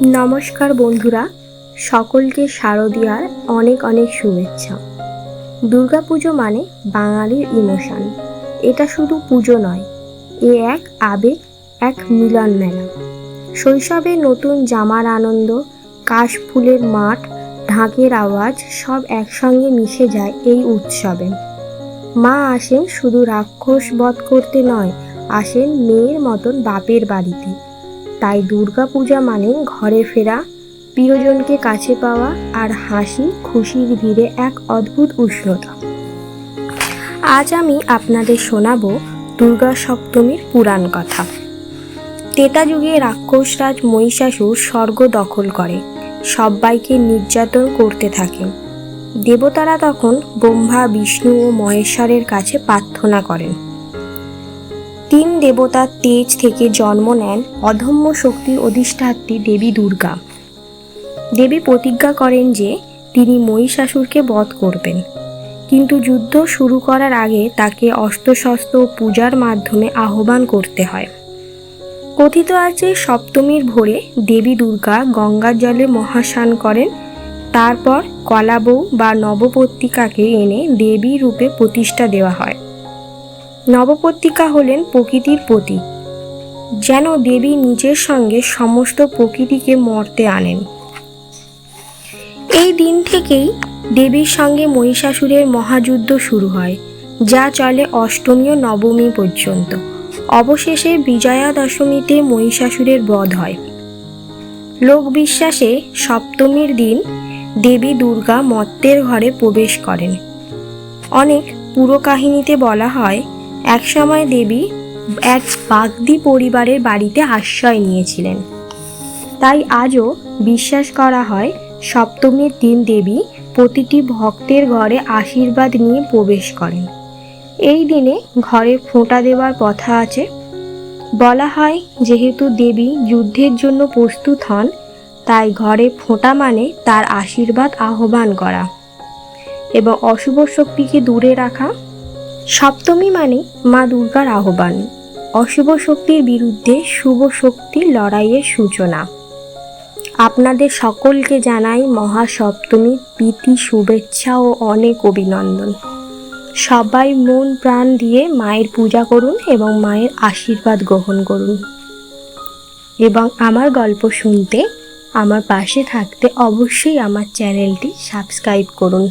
নমস্কার বন্ধুরা, সকলকে শারদীয়ার অনেক অনেক শুভেচ্ছা। দুর্গাপুজো মানে বাঙালির ইমোশন। এটা শুধু পুজো নয়, এ এক আবেগ, এক মিলন মেলা। শৈশবে নতুন জামার আনন্দ, কাশফুলের মাঠ, ঢাকের আওয়াজ সব একসঙ্গে মিশে যায় এই উৎসবে। মা আসেন শুধু রাক্ষস বধ করতে নয়, আসেন মেয়ের মতন বাপের বাড়িতে। তাই দুর্গাপূজা মানে ঘরে ফেরা, প্রিয়জনকে কাছে পাওয়া আর হাসি খুশির ভিড়ে এক অদ্ভুত উষ্ণতা। আজ আমি আপনাদের শোনাবো দুর্গা সপ্তমীর পুরাণ কথা। ত্রেতা যুগে রাক্ষসরাজ মহিষাসুর স্বর্গ দখল করে, সবাইকে নির্যাতন করতে থাকে। দেবতারা তখন ব্রহ্মা, বিষ্ণু ও মহেশ্বরের কাছে প্রার্থনা করেন। 3 দেবতার তেজ থেকে জন্ম নেন অদম্য শক্তির অধিষ্ঠাত্রী দেবী দুর্গা। দেবী প্রতিজ্ঞা করেন যে তিনি মহিষাসুরকে বধ করবেন, কিন্তু যুদ্ধ শুরু করার আগে তাকে অস্ত্রশস্ত্র ও পূজার মাধ্যমে আহ্বান করতে হয়। কথিত আছে সপ্তমীর ভোরে দেবী দুর্গা গঙ্গার জলে মহাস্নান করেন, তারপর কলাবউ বা নবপত্রিকাকে এনে দেবী রূপে প্রতিষ্ঠা দেওয়া হয়। নবপত্রিকা হলেন প্রকৃতির প্রতীক, যেন দেবী নিজের সঙ্গে সমস্ত প্রকৃতিকে মর্তে আনেন। এই দিন থেকেই দেবীর সঙ্গে মহিষাসুরের মহাযুদ্ধ শুরু হয়, যা চলে অষ্টমী ও নবমী পর্যন্ত। অবশেষে বিজয়া দশমীতে মহিষাসুরের বধ হয়। লোকবিশ্বাসে সপ্তমীর দিন দেবী দুর্গা মর্তের ঘরে প্রবেশ করেন। অনেক পুরকাহিনীতে বলা হয় একসময় দেবী এক বাগদি পরিবারের বাড়িতে আশ্রয় নিয়েছিলেন। তাই আজও বিশ্বাস করা হয় সপ্তমীর দিন দেবী প্রতিটি ভক্তের ঘরে আশীর্বাদ নিয়ে প্রবেশ করেন। এই দিনে ঘরে ফোঁটা দেওয়ার প্রথা আছে। বলা হয় যেহেতু দেবী যুদ্ধের জন্য প্রস্তুত হন, তাই ঘরে ফোঁটা মানে তার আশীর্বাদ আহ্বান করা এবং অশুভ শক্তিকে দূরে রাখা। সপ্তমী মানে মা দুর্গার আহ্বান, অশুভ শক্তির বিরুদ্ধে শুভ শক্তির লড়াইয়ের সূচনা। আপনাদের সকলকে জানাই মহাসপ্তমীর প্রীতি শুভেচ্ছা ও অনেক অভিনন্দন। সবাই মন প্রাণ দিয়ে মায়ের পূজা করুন এবং মায়ের আশীর্বাদ গ্রহণ করুন। এবং আমার গল্প শুনতে, আমার পাশে থাকতে অবশ্যই আমার চ্যানেলটি সাবস্ক্রাইব করুন।